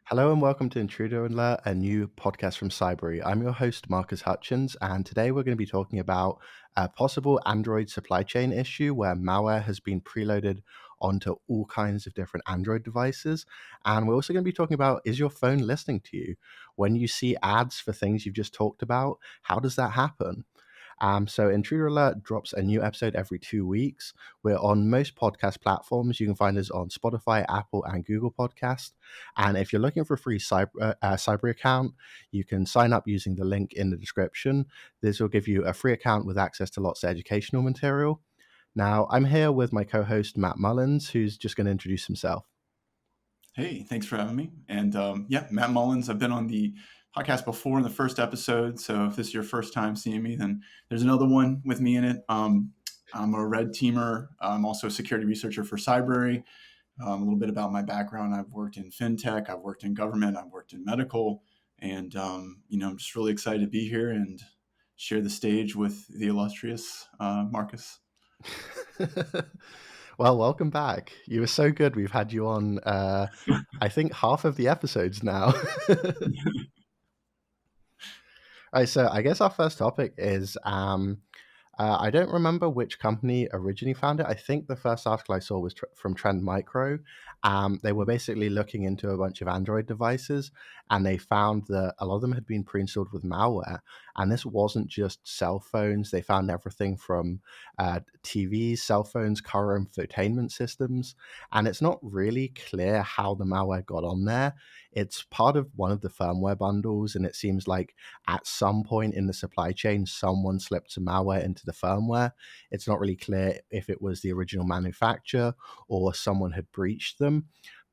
Hello and welcome to Intruder Alert, a new podcast from Cybrary. I'm your host, Marcus Hutchins, and today we're going to be talking about a possible Android supply chain issue where malware has been preloaded onto all kinds of different Android devices. And we're also going to be talking about, is your phone listening to you? When you see ads for things you've just talked about, how does that happen? So Intruder Alert drops a new episode every 2 weeks. We're on most podcast platforms. You can find us on Spotify, Apple, and Google Podcast. And if you're looking for a free Cyber account, you can sign up using the link in the description. This will give you a free account with access to lots of educational material. Now, I'm here with my co-host, Matt Mullins, who's just going to introduce himself. Hey, thanks for having me. And Matt Mullins. I've been on the podcast before in the first episode. So if this is your first time seeing me, then there's another one with me in it. I'm a red teamer. I'm also a security researcher for Cybrary. A little bit about my background. I've worked in fintech. I've worked in government. I've worked in medical. And, I'm just really excited to be here and share the stage with the illustrious Marcus. Well, welcome back. You were so good. We've had you on, I think, half of the episodes now. All right, so I guess our first topic is I don't remember which company originally found it. I think the first article I saw was from Trend Micro. They were basically looking into a bunch of Android devices, and they found that a lot of them had been pre-installed with malware. And this wasn't just cell phones. They found everything from TVs, cell phones, car infotainment systems. And it's not really clear how the malware got on there. It's part of one of the firmware bundles, and it seems like at some point in the supply chain, someone slipped some malware into the firmware. It's not really clear if it was the original manufacturer or someone had breached them.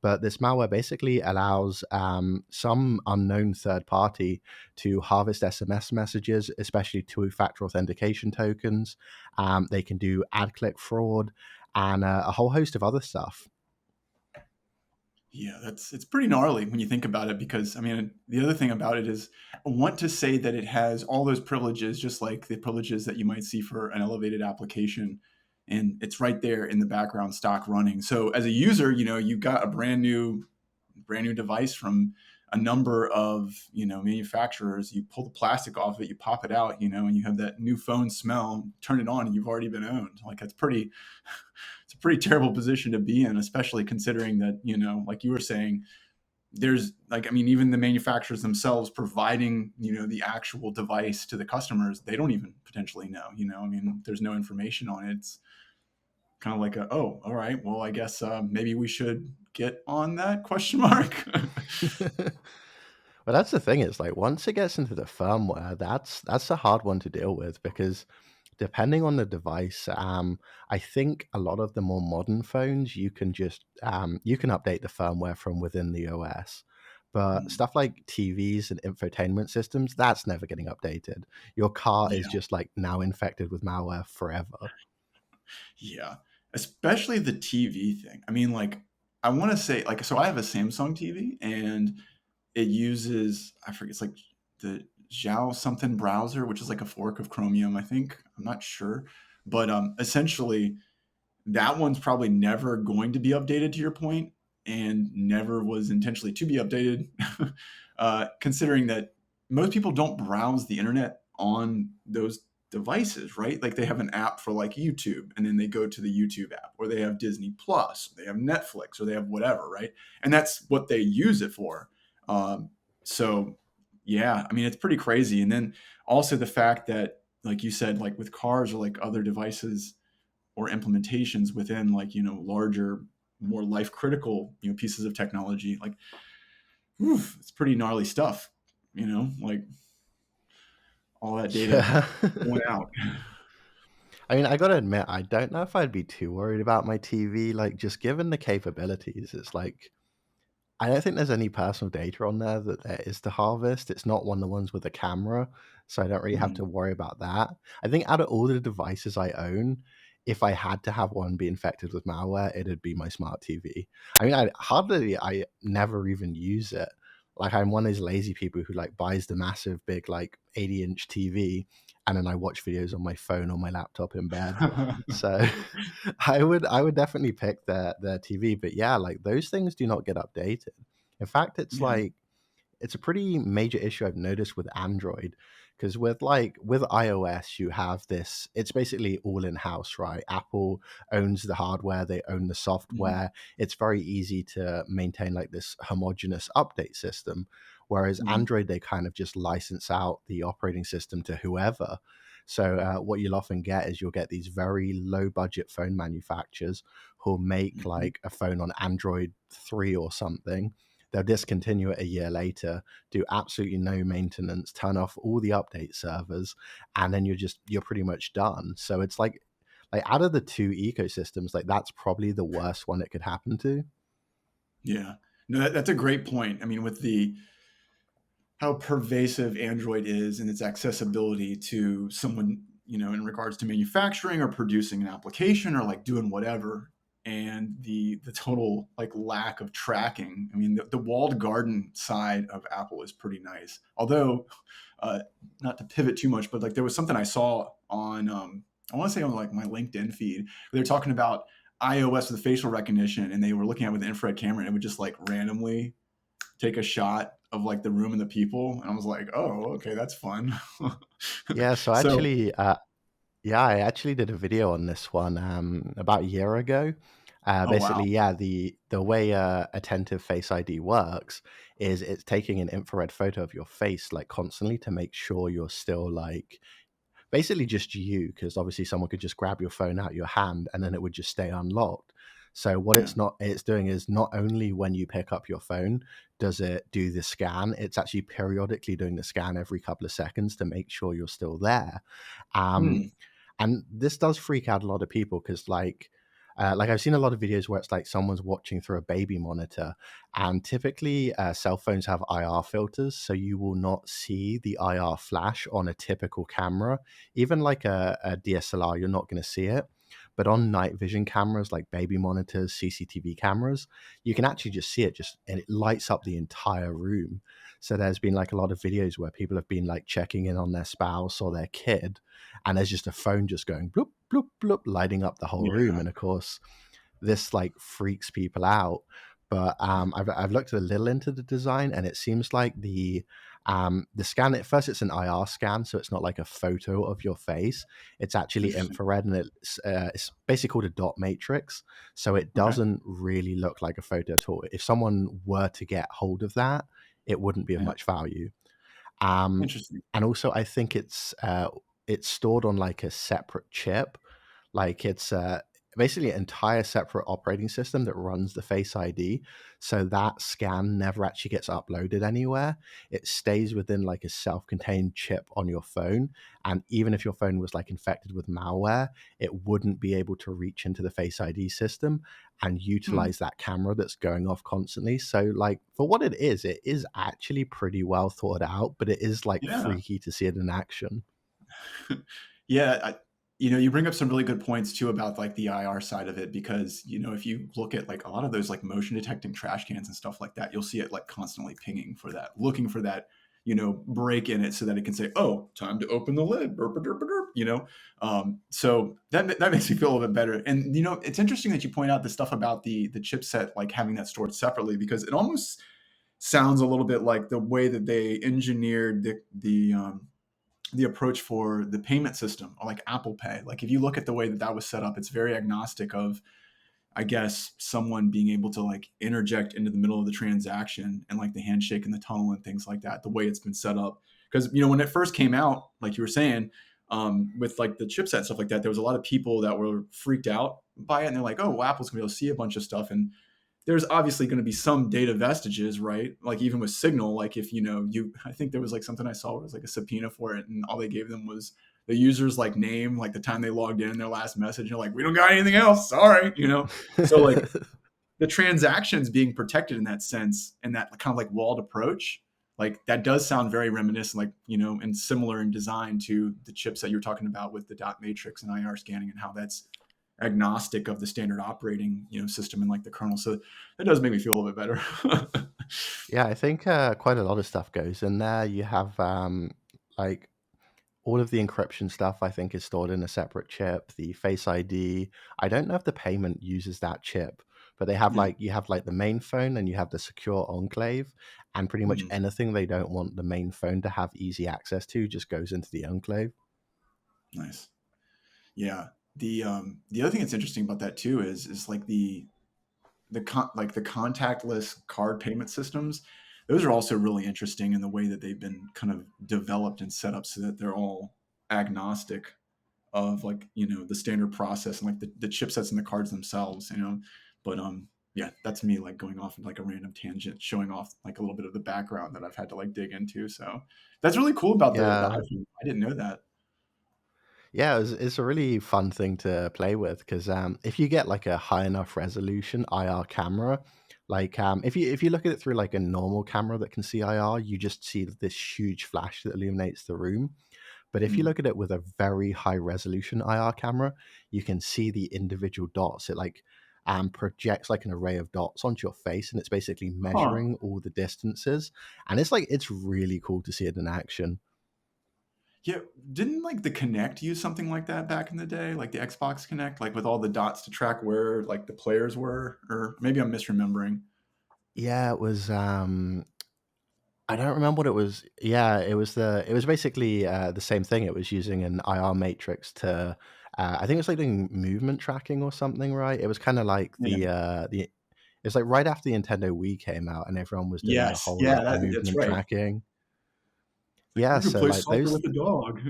But this malware basically allows some unknown third party to harvest SMS messages, especially two-factor authentication tokens. They can do ad click fraud and a whole host of other stuff. Yeah, it's pretty gnarly when you think about it, because the other thing about it is I want to say that it has all those privileges, just like the privileges that you might see for an elevated application, and it's right there in the background stock running. So as a user, you got a brand new device from a number of manufacturers. You pull the plastic off it, you pop it out, and you have that new phone smell. Turn it on, and you've already been owned. Like it's a pretty terrible position to be in, especially considering that like you were saying, there's even the manufacturers themselves providing the actual device to the customers, they don't even potentially know. There's no information on it. It's kind of like oh, all right, well, I guess maybe we should get on that question mark. Well, that's the thing. Is like once it gets into the firmware, that's a hard one to deal with because depending on the device, I think a lot of the more modern phones you can just you can update the firmware from within the OS. But stuff like TVs and infotainment systems, that's never getting updated. Your car is Yeah. just like now infected with malware forever. Yeah, especially the TV thing. I want to say, so I have a Samsung TV, and it uses, I forget, it's like the Zhao something browser, which is like a fork of Chromium, I think. I'm not sure. But essentially, that one's probably never going to be updated, to your point, and never was intentionally to be updated, considering that most people don't browse the internet on those devices, right? Like they have an app for like YouTube, and then they go to the YouTube app, or they have Disney Plus, they have Netflix, or they have whatever, right? And that's what they use it for. So yeah, it's pretty crazy. And then also the fact that, like you said, like with cars or like other devices or implementations within larger, more life critical, pieces of technology, like, oof, it's pretty gnarly stuff, like all that data Yeah. going out. I gotta admit, I don't know if I'd be too worried about my TV. Like, just given the capabilities, it's like I don't think there's any personal data on there that there is to harvest. It's not one of the ones with a camera, so I don't really have to Mhm. worry about that. I think out of all the devices I own, if I had to have one be infected with malware, it'd be my smart TV. I never even use it. Like I'm one of those lazy people who like buys the massive big like 80-inch TV and then I watch videos on my phone or my laptop in bed. So I would definitely pick their TV. But yeah, like those things do not get updated. In fact, Yeah. it's a pretty major issue I've noticed with Android, because with iOS you have this, it's basically all in house, right? Apple owns the hardware, they own the Mhm. software. It's very easy to maintain like this homogeneous update system, whereas Mhm. Android, they kind of just license out the operating system to whoever. So what you'll often get is you'll get these very low budget phone manufacturers who'll make Mhm. like a phone on Android 3 or something. They'll discontinue it a year later, do absolutely no maintenance, turn off all the update servers, and then you're pretty much done. So it's like out of the two ecosystems, like that's probably the worst one it could happen to. Yeah. No, that's a great point. I mean, with the how pervasive Android is and its accessibility to someone, in regards to manufacturing or producing an application or like doing whatever, and the total like lack of tracking. I mean, the walled garden side of Apple is pretty nice. Although, uh, not to pivot too much, but like there was something I saw on, I want to say on like my LinkedIn feed. They're talking about iOS with facial recognition, and they were looking at it with an infrared camera, and it would just like randomly take a shot of like the room and the people, and I was like, oh, okay, that's fun. Yeah, so So, actually, yeah, I actually did a video on this one about a year ago. oh Basically, wow. yeah, the way attentive Face ID works is it's taking an infrared photo of your face like constantly to make sure you're still like basically just you, because obviously someone could just grab your phone out of your hand and then it would just stay unlocked. So what Yeah. it's doing is not only when you pick up your phone does it do the scan, it's actually periodically doing the scan every couple of seconds to make sure you're still there. Um, Hmm. and this does freak out a lot of people because like I've seen a lot of videos where it's like someone's watching through a baby monitor, and typically cell phones have IR filters, so you will not see the IR flash on a typical camera. Even like a DSLR, you're not going to see it. But on night vision cameras like baby monitors, CCTV cameras, you can actually just see it, just and it lights up the entire room. So there's been like a lot of videos where people have been like checking in on their spouse or their kid, and there's just a phone just going bloop bloop bloop, lighting up the whole room. Yeah. And of course, this like freaks people out. But I've looked a little into the design, and it seems like the scan at first it's an IR scan, so it's not like a photo of your face. It's actually Interesting. infrared, and it's basically called a dot matrix. So it Okay. doesn't really look like a photo at all. If someone were to get hold of that, it wouldn't be of Yeah. much value. Um, Interesting. and also, I think it's stored on like a separate chip, like it's basically an entire separate operating system that runs the Face ID. So that scan never actually gets uploaded anywhere. It stays within like a self-contained chip on your phone. And even if your phone was like infected with malware, it wouldn't be able to reach into the Face ID system and Hmm. utilize that camera that's going off constantly. So like for what it is actually pretty well thought out, but it is like Yeah. freaky to see it in action. Yeah. You bring up some really good points too about like the IR side of it, because if you look at like a lot of those like motion detecting trash cans and stuff like that, you'll see it like constantly pinging for that, looking for that, break in it so that it can say, oh, time to open the lid, burp, burp, burp, burp, so that makes me feel a little bit better. And it's interesting that you point out the stuff about the chipset like having that stored separately, because it almost sounds a little bit like the way that they engineered the approach for the payment system, or like Apple Pay. Like if you look at the way that that was set up, it's very agnostic of, I guess, someone being able to like interject into the middle of the transaction, and like the handshake and the tunnel and things like that, the way it's been set up. Because when it first came out, like you were saying, with like the chipset and stuff like that, there was a lot of people that were freaked out by it, and they're like, oh, well, Apple's gonna be able to see a bunch of stuff, and there's obviously going to be some data vestiges, right? Like even with Signal, like if I think there was like something I saw where it was like a subpoena for it, and all they gave them was the user's like name, like the time they logged in, their last message. And they're like, we don't got anything else, sorry. So like the transactions being protected in that sense, and that kind of like walled approach, like that does sound very reminiscent, like and similar in design to the chips that you're talking about with the dot matrix and IR scanning, and how that's agnostic of the standard operating system and like the kernel. So that does make me feel a little bit better. Yeah, I think quite a lot of stuff goes in there. You have like all of the encryption stuff, I think, is stored in a separate chip. The Face ID, I don't know if the payment uses that chip, but they have Yeah. like, you have like the main phone and you have the secure enclave, and pretty much Mhm. anything they don't want the main phone to have easy access to just goes into the enclave. Nice. Yeah. The other thing that's interesting about that too is like like the contactless card payment systems. Those are also really interesting in the way that they've been kind of developed and set up so that they're all agnostic of like, the standard process and like the chipsets and the cards themselves. But yeah, that's me like going off in like a random tangent, showing off like a little bit of the background that I've had to like dig into. So that's really cool about the Yeah. iPhone. I didn't know that. Yeah, it's a really fun thing to play with because if you get like a high enough resolution IR camera, like if you look at it through like a normal camera that can see IR, you just see this huge flash that illuminates the room. But if you Mm. look at it with a very high resolution IR camera, you can see the individual dots. It like projects like an array of dots onto your face, and it's basically Huh. measuring all the distances. And it's really cool to see it in action. Yeah, didn't like the Kinect use something like that back in the day, like the Xbox Kinect, like with all the dots to track where like the players were, or maybe I'm misremembering. Yeah, it was. I don't remember what it was. Yeah, it was basically the same thing. It was using an IR matrix to, I think it was like doing movement tracking or something, right? It was kind of like Yeah. the it's like right after the Nintendo Wii came out and everyone was doing the Yes. whole Yeah, like that's movement right. tracking. Like Yeah, I could so play like soccer those with a dog.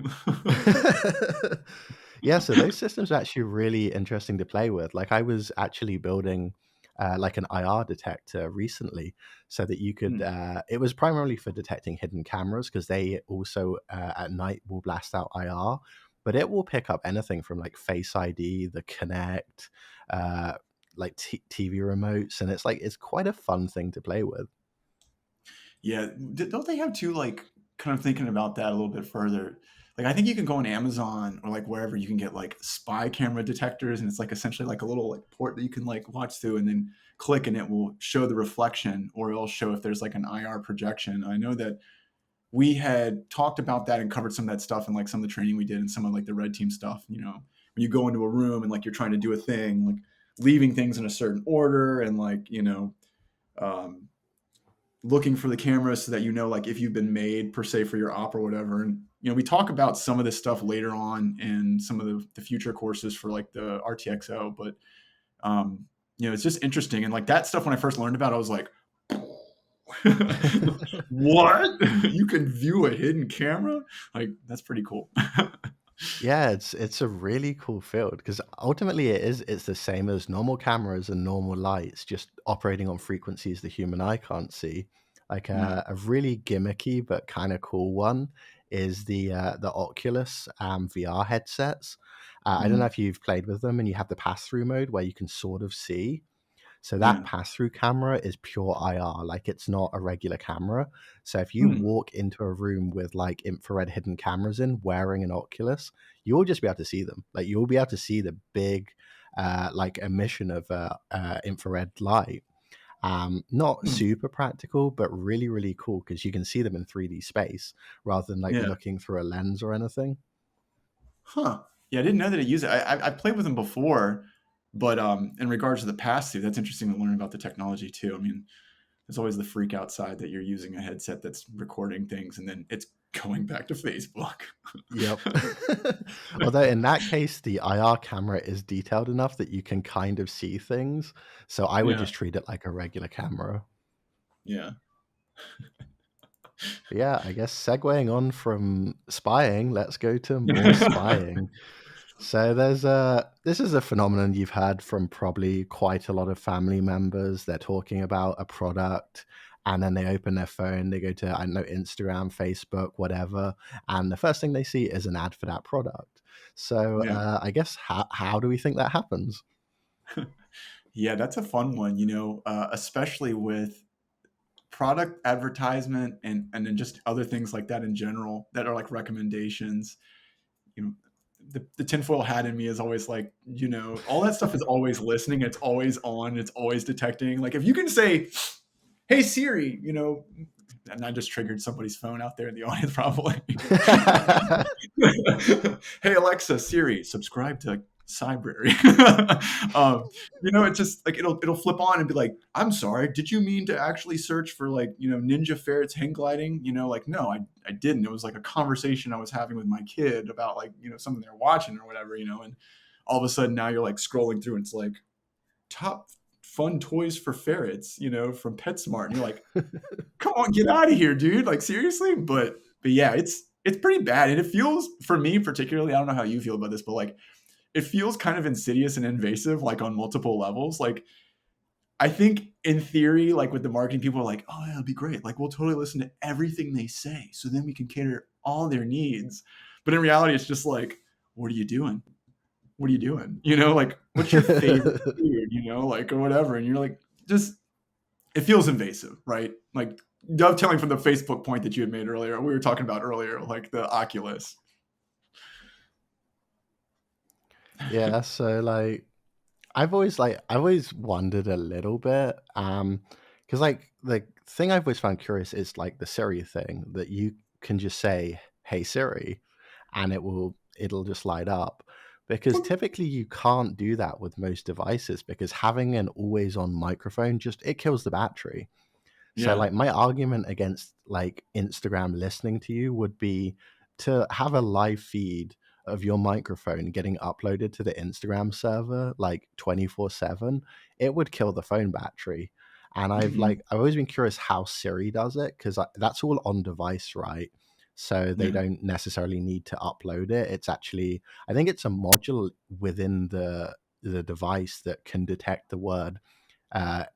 yeah, so those systems are actually really interesting to play with. Like I was actually building like an IR detector recently so that you could Hmm. it was primarily for detecting hidden cameras because they also at night will blast out IR, but it will pick up anything from like Face ID, the Connect, uh like TV remotes, and it's quite a fun thing to play with. Yeah, don't they have two like kind of thinking about that a little bit further? Like I think you can go on Amazon or like wherever you can get like spy camera detectors, and it's like essentially like a little like port that you can like watch through and then click and it will show the reflection or it'll show if there's like an IR projection. I know that we had talked about that and covered some of that stuff in like some of the training we did and some of like the red team stuff. When you go into a room and like you're trying to do a thing, like leaving things in a certain order and like, um, looking for the camera so that like if you've been made per se for your op or whatever. And we talk about some of this stuff later on in some of the future courses for like the RTXO, but it's just interesting. And like that stuff when I first learned about it, I was like, what? You can view a hidden camera? Like that's pretty cool. Yeah, it's a really cool field because ultimately it's the same as normal cameras and normal lights, just operating on frequencies the human eye can't see. Like Yeah. a really gimmicky but kind of cool one is the Oculus VR headsets. I don't know Mm. if you've played with them, and you have the pass through mode where you can sort of see. So that Yeah. pass-through camera is pure IR, like it's not a regular camera. So if you Hmm. walk into a room with like infrared hidden cameras in, wearing an Oculus, you'll just be able to see them. Like you'll be able to see the big, like emission of infrared light. Not Hmm. super practical, but really, really cool because you can see them in 3D space rather than like Yeah. looking through a lens or anything. Huh. Yeah, I didn't know that it used it. I played with them before, but in regards to the pass through, that's interesting to learn about the technology too. I mean, there's always the freak outside that you're using a headset that's recording things and then it's going back to Facebook. Yep. Although in that case, the IR camera is detailed enough that you can kind of see things. So I would Yeah. just treat it like a regular camera. Yeah. But yeah, I guess segueing on from spying, let's go to more spying. So this is a phenomenon you've had from probably quite a lot of family members. They're talking about a product and then they open their phone, they go to, I don't know, Instagram, Facebook, whatever, and the first thing they see is an ad for that product. So Yeah. I guess how do we think that happens? Yeah, that's a fun one, especially with product advertisement and then just other things like that in general that are like recommendations. You know, the tinfoil hat in me is always like, all that stuff is always listening. It's always on. It's always detecting. Like if you can say, "Hey Siri," and I just triggered somebody's phone out there in the audience probably. Hey Alexa, Siri, subscribe to Cybrary. It's just like it'll flip on and be like, I'm sorry, did you mean to actually search for like, ninja ferrets hang gliding? Like, no, I didn't. It was like a conversation I was having with my kid about like, something they're watching or whatever, and all of a sudden now you're like scrolling through and it's like top fun toys for ferrets, from PetSmart. And you're like, come on, get out of here, dude. Like seriously. But yeah, it's pretty bad. And it feels, for me particularly, I don't know how you feel about this, but like it feels kind of insidious and invasive, like on multiple levels. Like I think in theory, like with the marketing, people are like, oh yeah, it'll be great. Like we'll totally listen to everything they say. So then we can cater all their needs. But in reality, it's just like, what are you doing? What are you doing? Like what's your favorite food, like or whatever. And you're like, just, it feels invasive, right? Like dovetailing from the Facebook point that you had made earlier, we were talking about earlier, like the Oculus. Yeah, so I've always wondered a little bit, because like the thing I've always found curious is like the Siri thing that you can just say, "Hey Siri," and it'll just light up. Because typically you can't do that with most devices because having an always on microphone just it kills the battery. So Yeah. like my argument against like Instagram listening to you would be to have a live feed of your microphone getting uploaded to the Instagram server like 24/7. It would kill the phone battery. And Mhm. I've always been curious how Siri does it because that's all on device, right? So they Yeah. don't necessarily need to upload it. It's actually I think it's a module within the device that can detect the word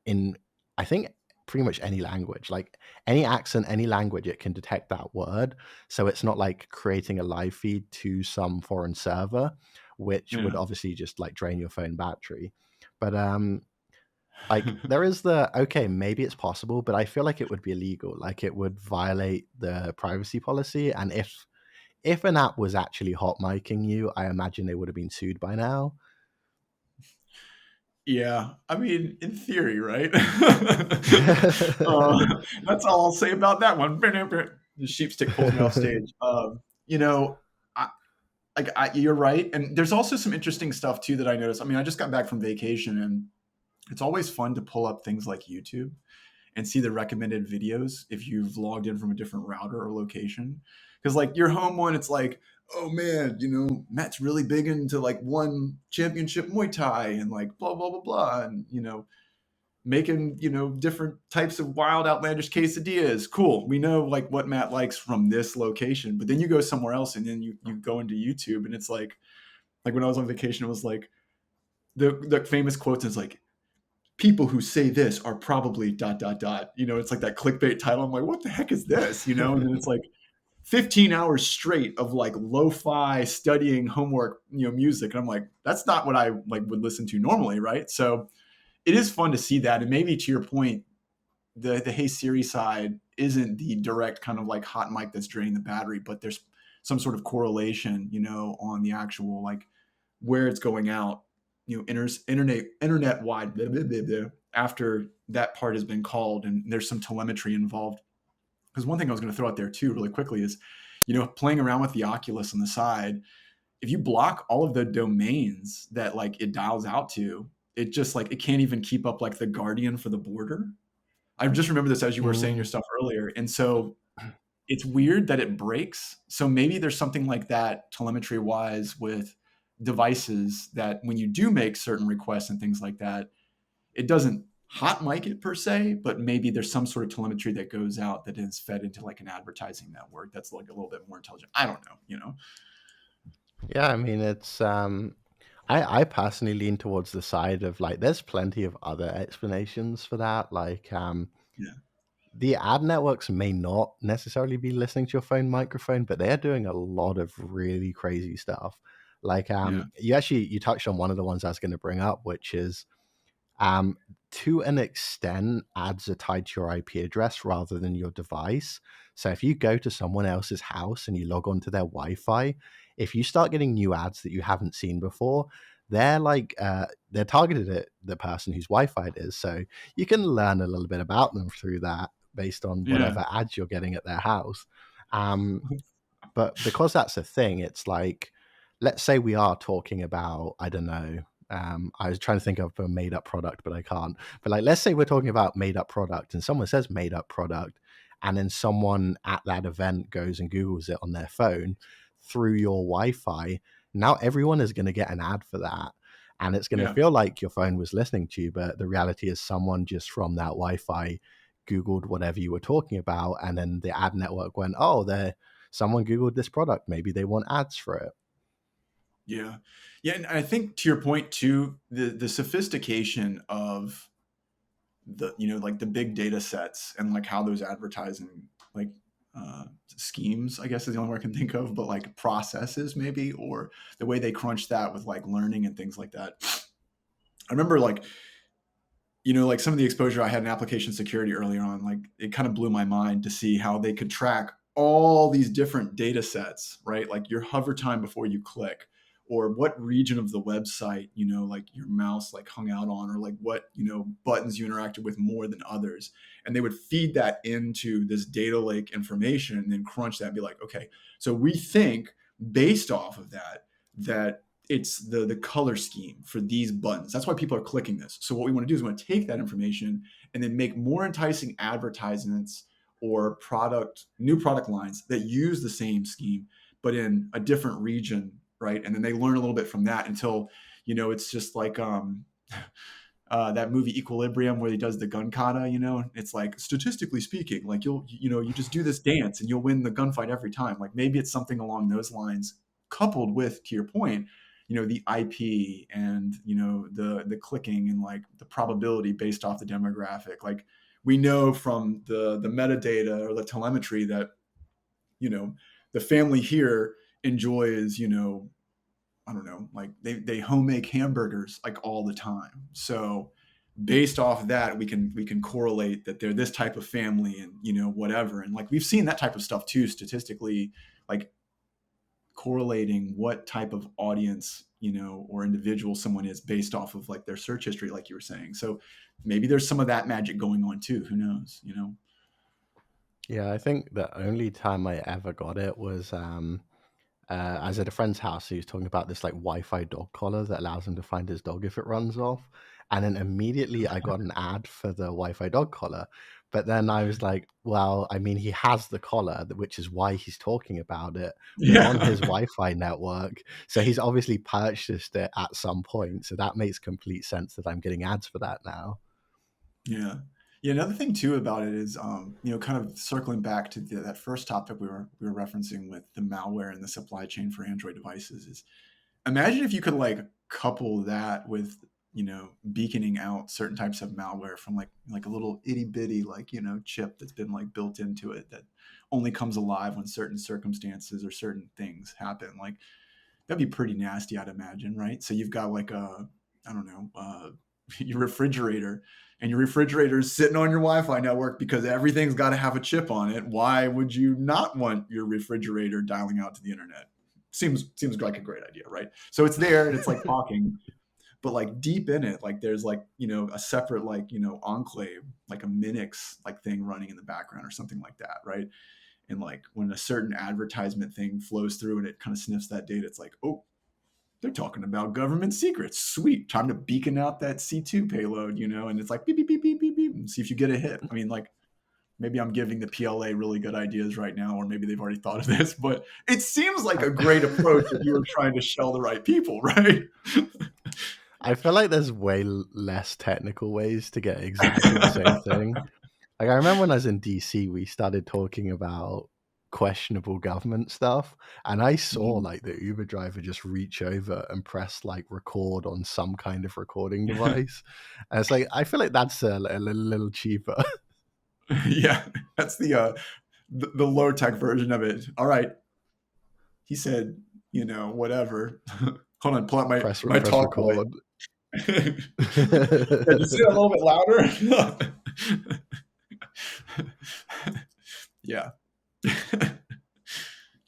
in I think pretty much any language, like any accent, any language, it can detect that word. So it's not like creating a live feed to some foreign server, which would Yeah. obviously just like drain your phone battery. But like there is the okay, maybe it's possible, but I feel like it would be illegal. Like it would violate the privacy policy. And if an app was actually hot micing you, I imagine they would have been sued by now. Yeah, I mean, in theory, right? That's all I'll say about that one. The sheep stick pulls me off stage. You know, I, you're right, and there's also some interesting stuff too that I noticed. I mean, I just got back from vacation, and it's always fun to pull up things like YouTube and see the recommended videos if you've logged in from a different router or location. Because like your home one, it's like, oh man, Matt's really big into like one championship Muay Thai and like blah blah blah blah, and making different types of wild outlandish quesadillas. Cool, we know like what Matt likes from this location. But then you go somewhere else, and then you go into YouTube, and it's like when I was on vacation, it was like the famous quotes is like people who say this are probably dot dot dot. It's like that clickbait title. I'm like, what the heck is this? And then it's like 15 hours straight of like lo-fi studying homework, music. And I'm like, that's not what I like would listen to normally, right? So it is fun to see that. And maybe to your point, the Hey Siri side isn't the direct kind of like hot mic that's draining the battery, but there's some sort of correlation, on the actual like where it's going out, internet wide blah, blah, blah, blah, after that part has been called, and there's some telemetry involved. Because one thing I was going to throw out there too, really quickly, is playing around with the Oculus on the side. If you block all of the domains that like it dials out to, it just like it can't even keep up like the guardian for the border. I just remember this as you were saying your Mm. stuff earlier, and so it's weird that it breaks. So maybe there's something like that telemetry wise with devices that when you do make certain requests and things like that, it doesn't hot mic it per se, but maybe there's some sort of telemetry that goes out that is fed into like an advertising network that's like a little bit more intelligent. I don't know. Yeah, I mean I personally lean towards the side of like there's plenty of other explanations for that. Like Yeah. the ad networks may not necessarily be listening to your phone microphone, but they are doing a lot of really crazy stuff. Like Yeah. you touched on one of the ones I was going to bring up, which is um, to an extent, ads are tied to your IP address rather than your device. So if you go to someone else's house and you log onto their Wi-Fi, if you start getting new ads that you haven't seen before, they're targeted at the person whose Wi-Fi it is. So you can learn a little bit about them through that based on Yeah. whatever ads you're getting at their house. Um, but because that's a thing, it's like let's say we are talking about, I don't know, I was trying to think of a made up product, but I can't. But like, let's say we're talking about made up product and someone says made up product, and then someone at that event goes and Googles it on their phone through your Wi Fi. Now everyone is going to get an ad for that. And it's going to Yeah. feel like your phone was listening to you, but the reality is someone just from that Wi Fi Googled whatever you were talking about. And then the ad network went, oh, someone Googled this product. Maybe they want ads for it. Yeah. Yeah. And I think to your point too, the sophistication of the, like the big data sets and like how those advertising, like, schemes, I guess is the only word I can think of, but like processes maybe, or the way they crunch that with like learning and things like that. I remember like, like some of the exposure I had in application security earlier on, like it kind of blew my mind to see how they could track all these different data sets, right? Like your hover time before you click, or what region of the website, like your mouse like hung out on, or like what, buttons you interacted with more than others. And they would feed that into this data lake information and then crunch that and be like, okay, so we think based off of that it's the color scheme for these buttons. That's why people are clicking this. So what we want to do is we want to take that information and then make more enticing advertisements or new product lines that use the same scheme, but in a different region, right? And then they learn a little bit from that until, it's just like that movie Equilibrium where he does the gun kata, it's like statistically speaking, like you just do this dance and you'll win the gunfight every time. Like maybe it's something along those lines, coupled with, to your point, the IP and, the clicking and like the probability based off the demographic. Like we know from the metadata or the telemetry that, the family here enjoys, I don't know, like they home make hamburgers like all the time. So based off of that, we can correlate that they're this type of family and, whatever. And like we've seen that type of stuff too, statistically, like correlating what type of audience, or individual someone is based off of like their search history, like you were saying. So maybe there's some of that magic going on too. Who knows? Yeah, I think the only time I ever got it was I was at a friend's house. He was talking about this like Wi-Fi dog collar that allows him to find his dog if it runs off. And then immediately I got an ad for the Wi-Fi dog collar. But then I was like, well, I mean, he has the collar, which is why he's talking about it. We're on his Yeah. Wi-Fi network. So he's obviously purchased it at some point. So that makes complete sense that I'm getting ads for that now. Yeah. Yeah. Another thing too about it is, kind of circling back to that first topic we were referencing with the malware and the supply chain for Android devices is, imagine if you could like couple that with, beaconing out certain types of malware from like a little itty bitty like, chip that's been like built into it that only comes alive when certain circumstances or certain things happen. Like that'd be pretty nasty, I'd imagine, right? So you've got like I don't know, your refrigerator, and your refrigerator is sitting on your Wi-Fi network because everything's got to have a chip on it. Why would you not want your refrigerator dialing out to the internet? Seems like a great idea, right? So it's there and it's like talking, but like deep in it, like there's like, a separate like, enclave, like a Minix like thing running in the background or something like that, right? And like when a certain advertisement thing flows through and it kind of sniffs that data, it's like, oh, they're talking about government secrets. Sweet. Time to beacon out that C2 payload, and it's like beep, beep, beep, beep, beep, beep, and see if you get a hit. I mean, like maybe I'm giving the PLA really good ideas right now, or maybe they've already thought of this, but it seems like a great approach if you were trying to shell the right people, right? I feel like there's way less technical ways to get exactly the same thing. Like I remember when I was in DC, we started talking about questionable government stuff, and I saw like the Uber driver just reach over and press like record on some kind of recording device. And it's like I feel like that's a little cheaper. Yeah, that's the low tech version of it. All right, he said, whatever. Hold on, pull out my press talk boy. record. Yeah, just say it a little bit louder. Yeah.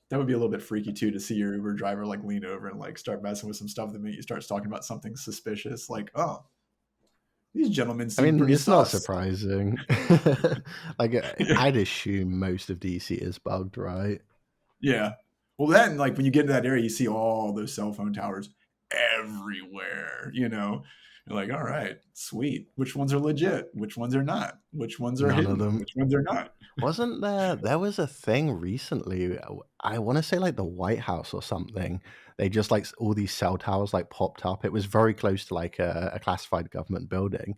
That would be a little bit freaky too, to see your Uber driver like lean over and like start messing with some stuff that make you start talking about something suspicious. Like, oh, these gentlemen I seem mean, pretty it's not sus. surprising. Like Yeah. I'd assume most of DC is bugged, right? Yeah. Well, then, like, when you get into that area, you see all those cell phone towers everywhere, You're like, all right, sweet. Which ones are legit? Which ones are not? Which ones are None of hidden? them. Which ones are not? Wasn't there was a thing recently, I wanna say, like, the White House or something. They just, like, all these cell towers, like, popped up. It was very close to, like, a classified government building,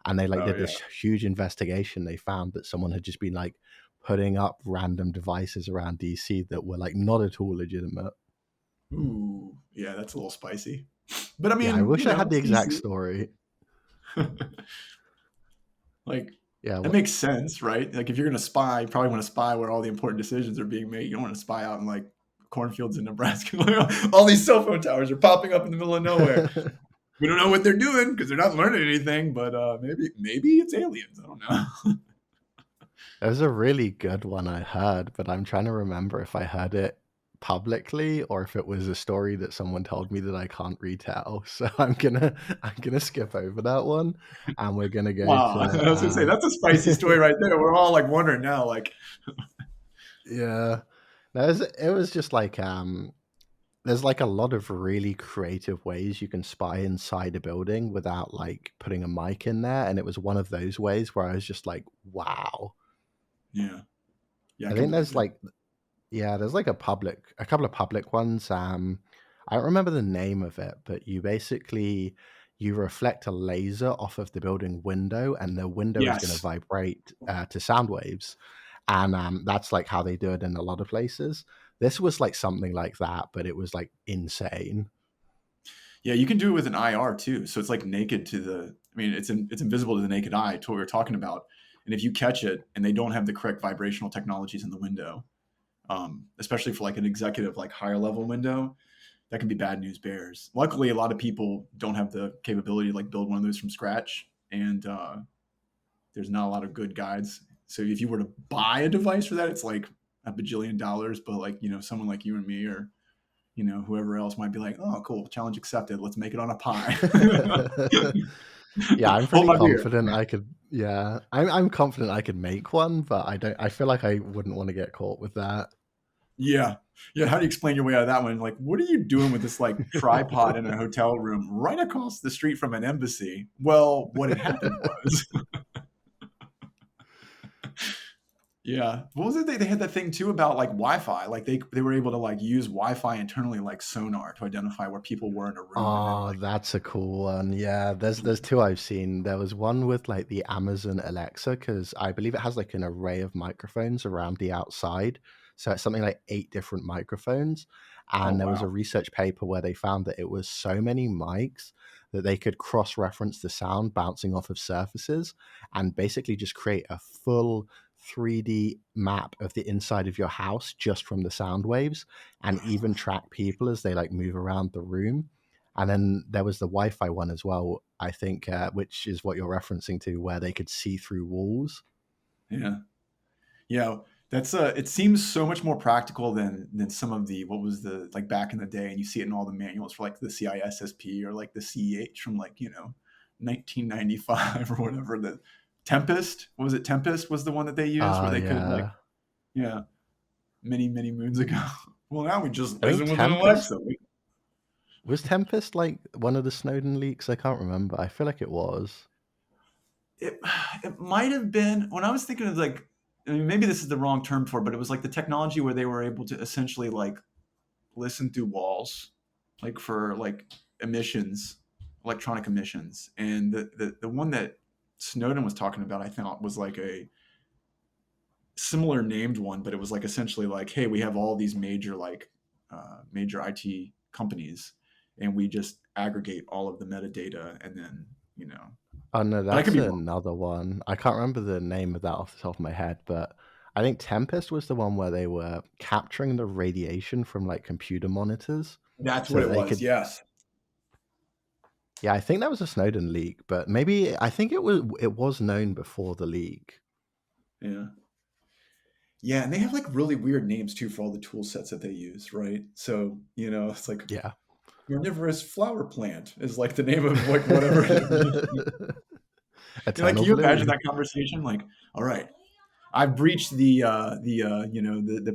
and they, like, Oh, did yeah. this huge investigation. They found that someone had just been, like, putting up random devices around DC that were, like, not at all legitimate. Ooh, yeah, that's a little spicy. But I Yeah, I mean, wish I had it's the exact DC. story. Like, Yeah, it what makes sense, right? Like, if you're gonna spy, you probably want to spy where all the important decisions are being made. You don't want to spy out in like cornfields in Nebraska. Like, all these cell phone towers are popping up in the middle of nowhere. We don't know what they're doing because they're not learning anything. But maybe it's aliens. I don't know. There's a really good one I heard, but I'm trying to remember if I heard it publicly or if it was a story that someone told me that I can't retell. So I'm gonna skip over that one, and we're gonna go Wow, to I was gonna say that's a spicy story right there. We're all like wondering now, like, yeah. No, it was just like there's like a lot of really creative ways you can spy inside a building without like putting a mic in there, and it was one of those ways where I was just like, wow. yeah, yeah, I I can think believe there's it. like Yeah, there's like a couple of public ones. I don't remember the name of it, but you reflect a laser off of the building window, and the window is going to Yes, vibrate to sound waves, and that's like how they do it in a lot of places. This was like something like that, but it was like insane. yeah, you can do it with an IR too. So it's like naked to the. I mean, it's invisible to the naked eye to what we were talking about. And if you catch it, and they don't have the correct vibrational technologies in the window, especially for like an executive, like higher level window, that can be bad news bears. Luckily, a lot of people don't have the capability to like build one of those from scratch, and there's not a lot of good guides. So if you were to buy a device for that, it's like a bajillion dollars. But like someone like you and me, or whoever else might be like, oh, cool, challenge accepted. Let's make it on a pie. Yeah, I'm Hold pretty my beer. confident I could. Yeah, I'm confident I could make one, but I don't. I feel like I wouldn't want to get caught with that. Yeah. Yeah. How do you explain your way out of that one? Like, what are you doing with this like tripod in a hotel room right across the street from an embassy? Well, what had happened was, yeah. What was it? They had that thing too about like Wi-Fi. Like they were able to like use Wi-Fi internally, like sonar, to identify where people were in a room, and then Oh, like, that's a cool one. Yeah, there's two I've seen. There was one with like the Amazon Alexa because I believe it has like an array of microphones around the outside. So it's something like 8 different microphones. oh And there was a wow, research paper where they found that it was so many mics that they could cross-reference the sound bouncing off of surfaces and basically just create a full 3D map of the inside of your house just from the sound waves and even track people as they like move around the room. And then there was the Wi-Fi one as well, I think, which is what you're referencing to, where they could see through walls. yeah. Yeah, that's it seems so much more practical than some of the what was the like back in the day, and you see it in all the manuals for like the CISSP or like the CEH from like 1995 or whatever. The Tempest, what was it? Tempest was the one that they used where they could like, Yeah. yeah, many moons ago. Well, now we just I think listen with an Tempest Alexa. was Tempest like one of the Snowden leaks? I can't remember. I feel like it was. It it might have been when I was thinking of like, I mean, maybe this is the wrong term for it, but it was like the technology where they were able to essentially like listen through walls, like for like emissions, electronic emissions. And the one that Snowden was talking about, I thought was like a similar named one, but it was like essentially like, hey, we have all these major like major IT companies, and we just aggregate all of the metadata, and then Oh no, but I could that's be wrong. another one. I can't remember the name of that off the top of my head, but I think Tempest was the one where they were capturing the radiation from like computer monitors That's so what that it they was. could. Yes. Yeah, I think that was a Snowden leak, but maybe I think it was known before the leak. Yeah. Yeah, and they have like really weird names too for all the tool sets that they use, right? So, it's like Yeah. carnivorous flower plant is like the name of like whatever. Like, Eternal can you imagine blue. that conversation? Like, all right, I've breached the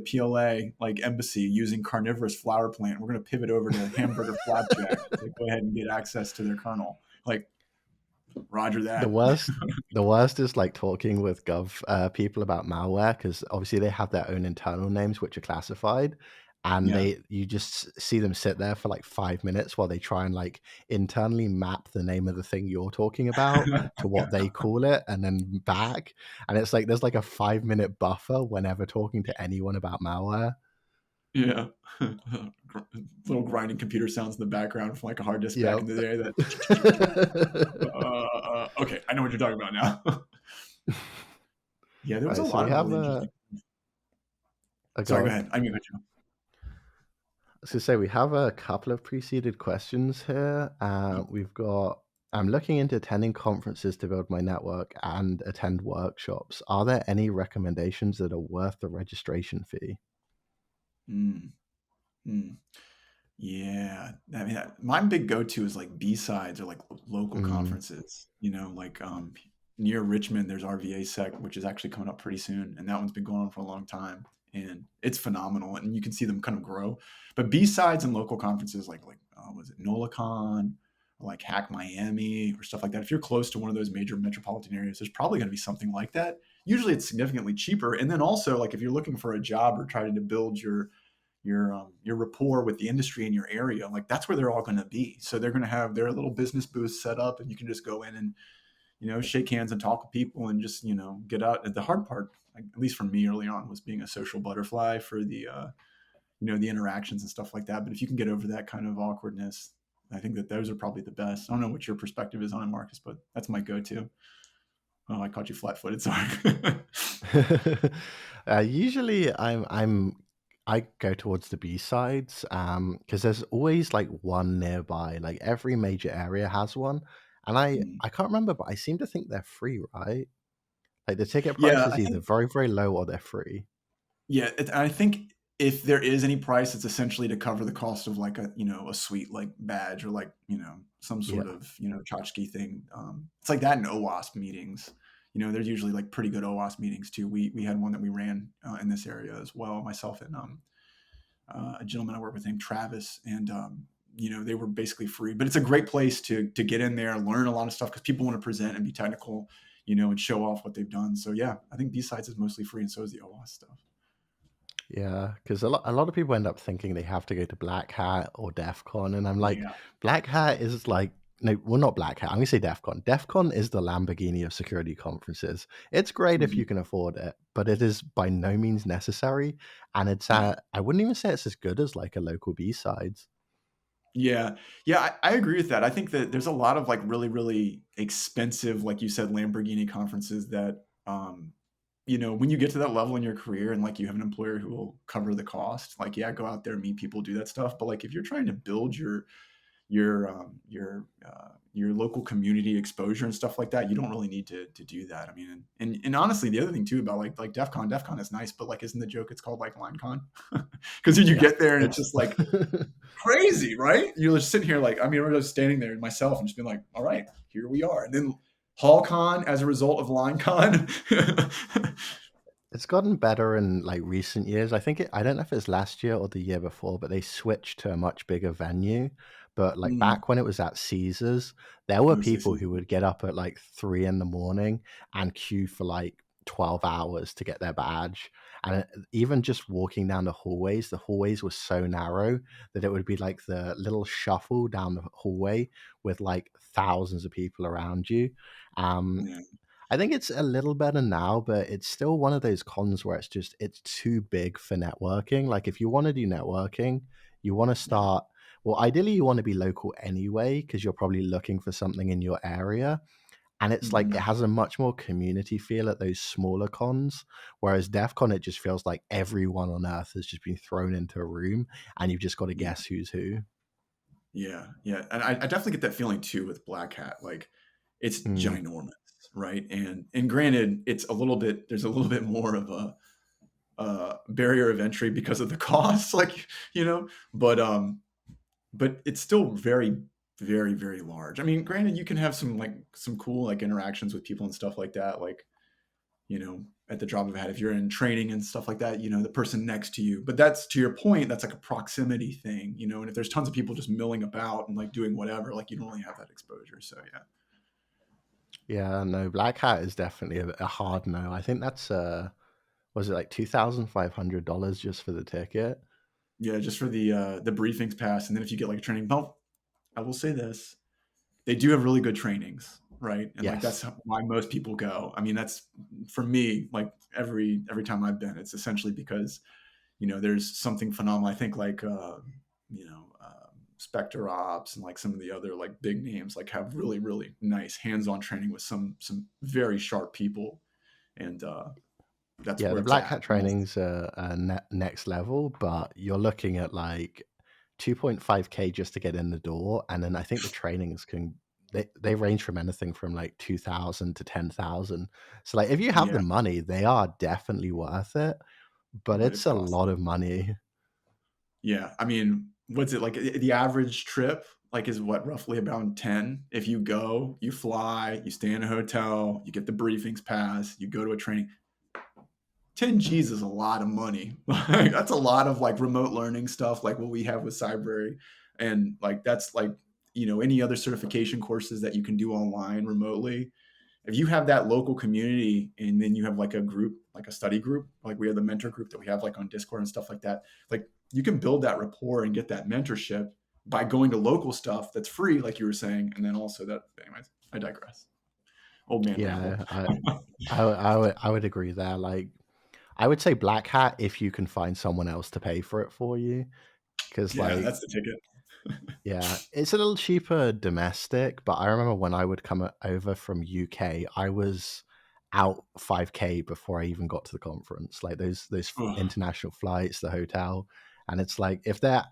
PLA like embassy using carnivorous flower plant. We're gonna pivot over to hamburger flapjack to go ahead and get access to their kernel. Like, Roger The that. worst, the worst is like talking with gov people about malware because obviously they have their own internal names which are classified, and Yeah. you just see them sit there for like 5 minutes while they try and like internally map the name of the thing you're talking about to what they call it, and then back, and it's like there's like a 5 minute buffer whenever talking to anyone about malware. Yeah. Little grinding computer sounds in the background from like a hard disk back in Yep. the day. That okay, I know what you're talking about now. Yeah, there All was a right, so lot we of have really interesting. a Sorry, go go ahead. I mean, you. So say we have a couple of preceded questions here. We've got, I'm looking into attending conferences to build my network and attend workshops. Are there any recommendations that are worth the registration fee? Mm, mm. Yeah, I mean, my big go-to is like B-sides or like local Mm, conferences. Like near Richmond, there's RVA Sec, which is actually coming up pretty soon, and that one's been going on for a long time, and it's phenomenal, and you can see them kind of grow. But B-sides and local conferences like was it NolaCon or like Hack Miami or stuff like that. If you're close to one of those major metropolitan areas, there's probably going to be something like that. Usually, it's significantly cheaper, and then also like if you're looking for a job or trying to build your rapport with the industry in your area, like that's where they're all going to be. So they're going to have their little business booths set up, and you can just go in and shake hands and talk with people and just get out. And the hard part, like, at least for me early on, was being a social butterfly for the interactions and stuff like that. But if you can get over that kind of awkwardness, I think that those are probably the best. I don't know what your perspective is on it, Marcus, but that's my go-to. Oh, I caught you flat-footed. Sorry. Usually, I go towards the B sides because there's always like one nearby. Like every major area has one, and Mm. I can't remember, but I seem to think they're free, right? Like the ticket price Yeah, is I either think very, very low or they're free. Yeah, I think if there is any price, it's essentially to cover the cost of like a sweet like badge or like some sort Yeah. of tchotchke thing. It's like that in OWASP meetings. They're usually like pretty good OWASP meetings too. We had one that we ran in this area as well. Myself and a gentleman I work with named Travis, and they were basically free. But it's a great place to get in there, learn a lot of stuff because people want to present and be technical, and show off what they've done. So yeah, I think B-sides is mostly free, and so is the OWASP stuff. Yeah, because a lot of people end up thinking they have to go to Black Hat or DEF CON, and I'm like, Yeah. Black Hat is like, no, well, not Black Hat. I'm gonna say DEF CON. DEF CON is the Lamborghini of security conferences. It's great if you Mhm. can afford it, but it is by no means necessary, and Yeah. I wouldn't even say it's as good as like a local B sides. Yeah. Yeah, I agree with that. I think that there's a lot of like really, really expensive, like you said, Lamborghini conferences that, when you get to that level in your career and like you have an employer who will cover the cost, like, yeah, go out there, meet people, do that stuff. But like if you're trying to build your local community exposure and stuff like that, you don't really need to do that. I mean, and honestly, the other thing too about like DefCon is nice, but like isn't the joke it's called like LineCon? Because you Yeah, get there and it's it's just like crazy, right? You're just sitting here like, I mean, I'm just standing there myself and just being like, all right, here we are. And then HallCon as a result of LineCon. it's gotten better in like recent years. I don't know if it's last year or the year before, but they switched to a much bigger venue. But like Mm, back when it was at Caesars, there were it people who would get up at like 3 in the morning and queue for like 12 hours to get their badge. And even just walking down the hallways were so narrow that it would be like the little shuffle down the hallway with like thousands of people around you. Um, yeah, I think it's a little better now, but it's still one of those cons where it's too big for networking. Like if you want to do networking, you want to yeah, start well, ideally you want to be local anyway because you're probably looking for something in your area. And it's like it mhm, has a much more community feel at those smaller cons. Whereas DEF CON, it just feels like everyone on earth has just been thrown into a room and you've just got to yeah, guess who's who. yeah, yeah. And I definitely get that feeling too with Black Hat. Like it's Mm, ginormous, right? And granted, there's a little bit more of a barrier of entry because of the cost, like but it's still very, very, very large. I mean, granted, you can have some cool like interactions with people and stuff like that. Like at the drop of a hat. If you're in training and stuff like that, the person next to you. But that's, to your point, that's like a proximity thing, and if there's tons of people just milling about and like doing whatever, like you don't really have that exposure. So yeah. Yeah, no, Black Hat is definitely a hard no. I think that's was it like $2,500 just for the ticket? Yeah, just for the briefings pass. And then if you get like a training, well, I will say this. They do have really good trainings, right? And like that's Yes. why most people go. I mean, that's for me, like every time I've been, it's essentially because there's something phenomenal. I think like you know Spectre Ops and like some of the other like big names like have really really nice hands-on training with some very sharp people, and that's Yeah, where the it's Black at. Hat training's next level, but you're looking at like 2.5K just to get in the door, and then I think the trainings they range from anything from like 2,000 to 10,000. So like if you have Yeah, the money, they are definitely worth it, but but it's it's a costly. lot of money. Yeah, I mean, what's it like? The average trip like is what, roughly about 10. If you go, you fly, you stay in a hotel, you get the briefings pass, you go to a training. 10 G's is a lot of money. Like, that's a lot of like remote learning stuff, like what we have with Cybrary, and like that's like any other certification courses that you can do online remotely. If you have that local community and then you have like a group, like a study group, like we have the mentor group that we have like on Discord and stuff like that, like you can build that rapport and get that mentorship by going to local stuff that's free, like you were saying. And then also that, anyways, I digress. Old man ramble. Yeah, I would agree there. Like I would say Black Hat if you can find someone else to pay for it for you, because Yeah, like that's the ticket. yeah, it's a little cheaper domestic, but I remember when I would come over from UK, I was out 5K before I even got to the conference. Like those Ugh. international flights, the hotel, and it's like if they're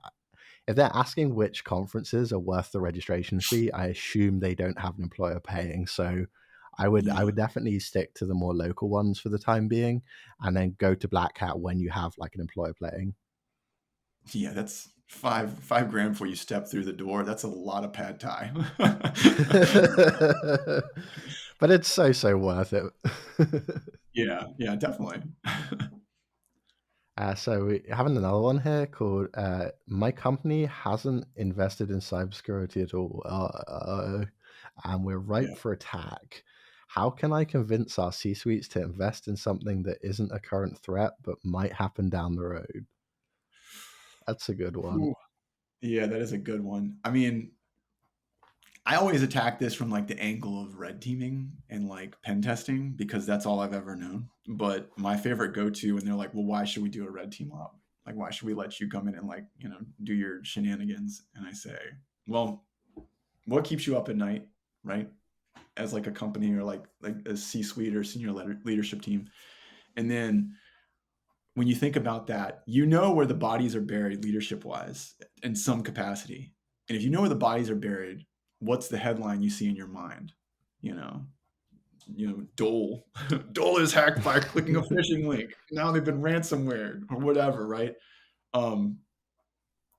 asking which conferences are worth the registration fee, I assume they don't have an employer paying. So I Yeah. would definitely stick to the more local ones for the time being, and then go to Black Hat when you have like an employer playing. Yeah, that's five grand before you step through the door. That's a lot of pad thai. But it's so worth it. Yeah, yeah, definitely. So we having another one here called "My company hasn't invested in cybersecurity at all, and we're ripe Yeah. for attack. How can I convince our C-suites to invest in something that isn't a current threat but might happen down the road?" That's a good one. Whew. Yeah, that is a good one. I mean, I always attack this from like the angle of red teaming and like pen testing because that's all I've ever known. But my favorite go-to when they're like, "Well, why should we do a red team op? Like, why should we let you come in and like, do your shenanigans?" And I say, "Well, what keeps you up at night, right? As like a company or like a C-suite or senior leadership team." And then when you think about that, where the bodies are buried leadership wise in some capacity. And if you know where the bodies are buried, what's the headline you see in your mind? You know, Dole, Dole is hacked by clicking a phishing link. Now they've been ransomware or whatever, right? Um,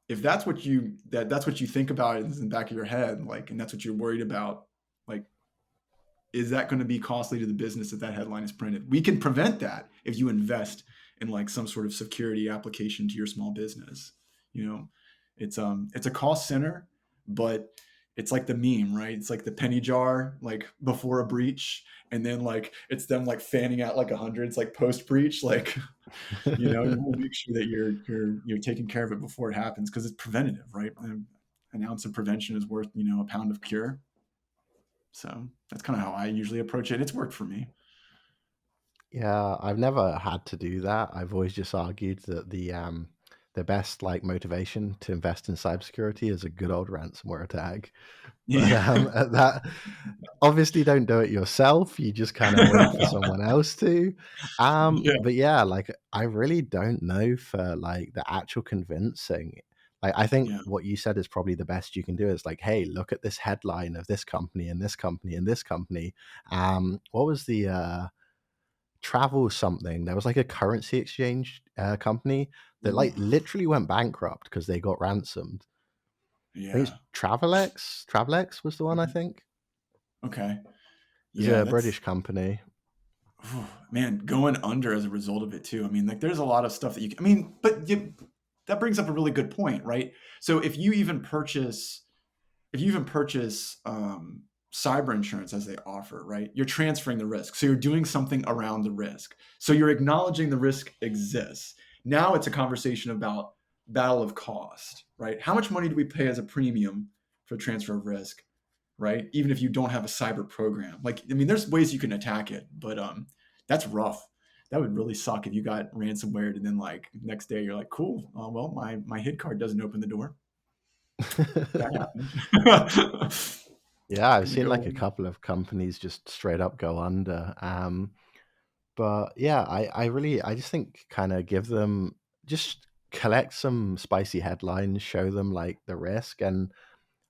if that's what you think about in the back of your head, like, and that's what you're worried about, like, is that going to be costly to the business if that headline is printed? We can prevent that if you invest in like some sort of security application to your small business. You know, it's a cost center, but it's like the meme, right? It's like the penny jar, like before a breach, and then like it's them like fanning out like 100. It's like post breach, like you want to make sure that you're taking care of it before it happens because it's preventative, right? An ounce of prevention is worth a pound of cure. So that's kind of how I usually approach it. It's worked for me. Yeah, I've never had to do that. I've always just argued that the best like motivation to invest in cybersecurity is a good old ransomware attack. But Yeah. that obviously don't do it yourself. You just kind of wait for someone else to. Yeah. But yeah, like I really don't know for like the actual convincing. Like I think Yeah. what you said is probably the best you can do is like, hey, look at this headline of this company and this company and this company. What was the travel something? There was like a currency exchange company that like Ooh. literally went bankrupt because they got ransomed. I think it's Yeah. Travelex. Travelex was the one I Mhm. think. Okay. It's Yeah, a that's British company. man, going under as a result of it too. I mean, like there's a lot of stuff that I mean, but that brings up a really good point, right? So if you even purchase cyber insurance as they offer, right? You're transferring the risk. So you're doing something around the risk. So you're acknowledging the risk exists. Now it's a conversation about battle of cost, right? How much money do we pay as a premium for transfer of risk, right? Even if you don't have a cyber program. Like, I mean, there's ways you can attack it, but that's rough. That would really suck if you got ransomware and then like next day you're like, cool, well, my hit card doesn't open the door. That happened. Yeah, I've Gonna seen go. like a couple of companies just straight up go under. But yeah, I just think kind of give them, just collect some spicy headlines, show them like the risk, and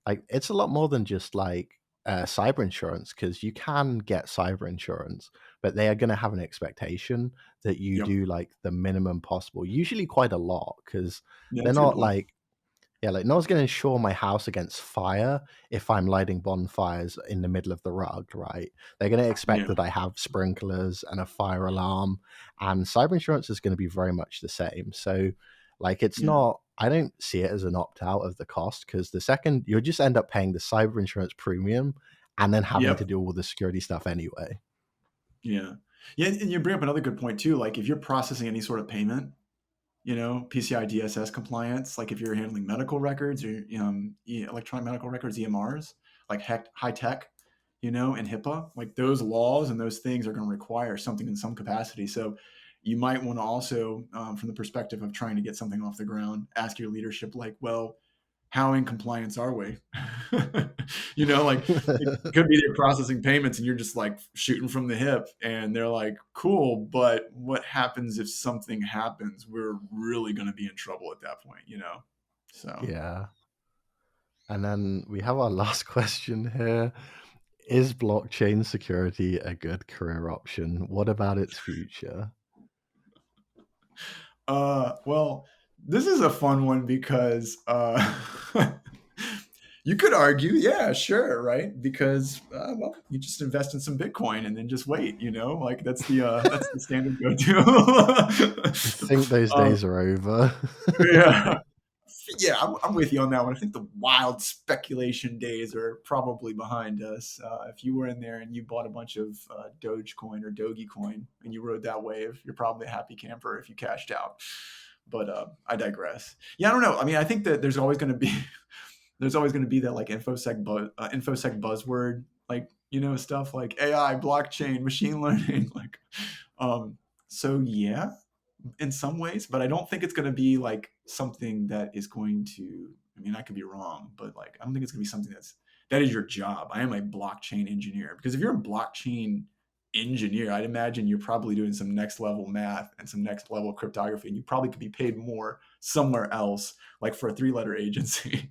like it's a lot more than just like cyber insurance, because you can get cyber insurance, but they are going to have an expectation that you Yep. do like the minimum possible, usually quite a lot, because Yeah, they're that's a good not point. like, yeah, like no one's going to insure my house against fire if I'm lighting bonfires in the middle of the rug, right? They're going to expect Yeah, that I have sprinklers and a fire alarm, and cyber insurance is going to be very much the same. So, like, it's yeah, not, I don't see it as an opt out of the cost, because the second you'll just end up paying the cyber insurance premium and then having to yep, do all the security stuff anyway. yeah, yeah. And you bring up another good point too. Like if you're processing any sort of payment, PCI DSS compliance, like if you're handling medical records or electronic medical records, EMRs, like high tech, and HIPAA, like those laws and those things are going to require something in some capacity. So you might want to also, from the perspective of trying to get something off the ground, ask your leadership, like, well, how in compliance are we? Like it could be they're processing payments and you're just like shooting from the hip and they're like, cool, but what happens if something happens? We're really going to be in trouble at that point. So, Yeah. And then we have our last question here. Is blockchain security a good career option? What about its future? well, this is a fun one because you could argue, yeah, sure, right? Because well, you just invest in some Bitcoin and then just wait, like that's the standard go-to. I think those um, days are over. yeah, yeah, I'm with you on that one. I think the wild speculation days are probably behind us. If you were in there and you bought a bunch of Dogecoin or Dogecoin and you rode that wave, you're probably a happy camper if you cashed out. But I digress. Yeah, I don't know. I mean, I think that there's always going to be that like infosec buzzword, like stuff like AI, blockchain, machine learning, like so yeah, in some ways, but I don't think it's going to be like something that is going to, I mean, I could be wrong, but like I don't think it's going to be something that is your job. I am a blockchain engineer, because if you're a blockchain engineer, I'd imagine you're probably doing some next level math and some next level cryptography, and you probably could be paid more somewhere else, like for a three-letter agency.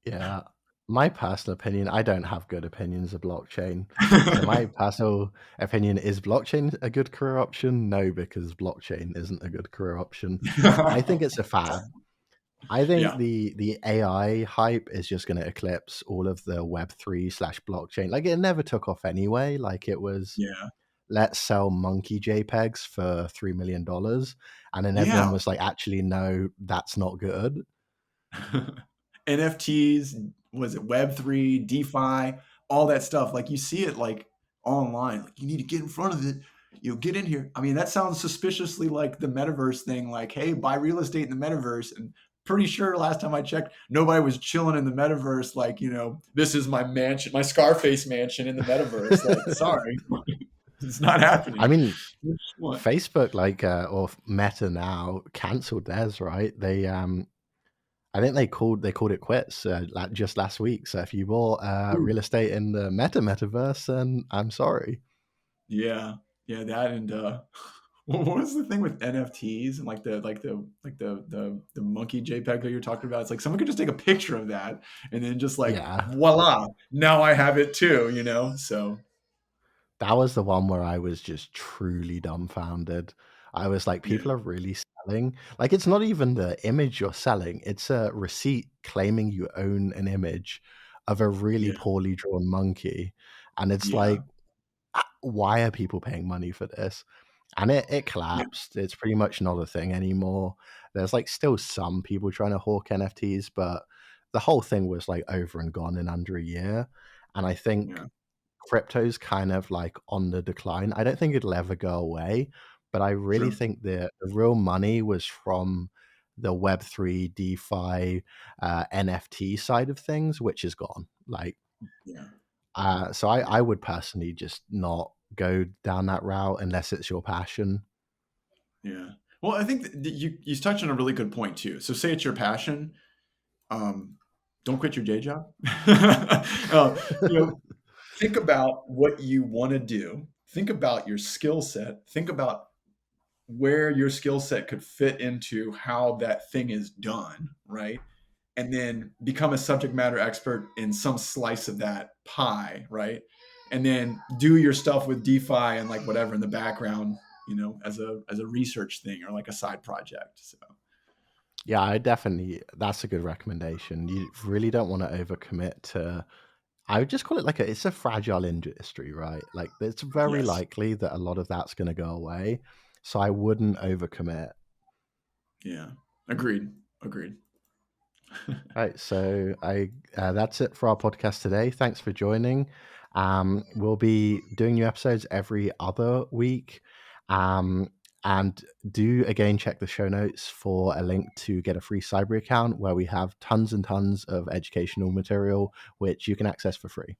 Yeah. My personal opinion, I don't have good opinions of blockchain. So my personal opinion, is blockchain a good career option? No, because blockchain isn't a good career option. I think it's a fad. I think Yeah, the AI hype is just going to eclipse all of the Web3 slash blockchain. Like it never took off anyway. Like it was, yeah, let's sell monkey JPEGs for $3 million. And then everyone yeah. was like, actually, no, that's not good. NFTs, was it Web3, DeFi, all that stuff. Like you see it like online. Like you need to get in front of it. Get in here. I mean, that sounds suspiciously like the metaverse thing. Like, hey, buy real estate in the metaverse. And pretty sure last time I checked, nobody was chilling in the metaverse. Like, this is my mansion, my Scarface mansion in the metaverse. Like, sorry, it's not I happening. mean, What? Facebook, like, or Meta now canceled theirs, right? I think they called it quits like just last week. So if you bought real estate in the metaverse, then I'm sorry. Yeah, yeah, that and what was the thing with NFTs and like the monkey JPEG that you're talking about? It's like someone could just take a picture of that and then just like Yeah, voila, now I have it too. So that was the one where I was just truly dumbfounded. I was like, yeah, people are really selling. Like, it's not even the image you're selling; it's a receipt claiming you own an image of a really yeah, poorly drawn monkey, and it's yeah, like, why are people paying money for this? And it Yeah, collapsed. It's pretty much not a thing anymore. There's like still some people trying to hawk NFTs, but the whole thing was like over and gone in under a year. And I think yeah, crypto's kind of like on the decline. I don't think it'll ever go away, but I really true. think the real money was from the Web3, DeFi, NFT side of things, which is gone. Like, Yeah, so yeah, I would personally just not go down that route unless it's your passion. yeah. Well, I think that you touched on a really good point too. So, say it's your passion, um, don't quit your day job. You know, think about what you want to do. Think about your skill set. Think about where your skill set could fit into how that thing is done, right? And then become a subject matter expert in some slice of that pie, right? And then do your stuff with DeFi and like whatever in the background, as a research thing or like a side project. So Yeah, I definitely that's a good recommendation. You really don't want to overcommit to I would just call it like it's a fragile industry, right? Like it's very yes, likely that a lot of that's going to go away. So I wouldn't overcommit. yeah, agreed, agreed. Right, so I that's it for our podcast today. Thanks for joining. We'll be doing new episodes every other week. Um, and do again check the show notes for a link to get a free Cyber account where we have tons and tons of educational material which you can access for free.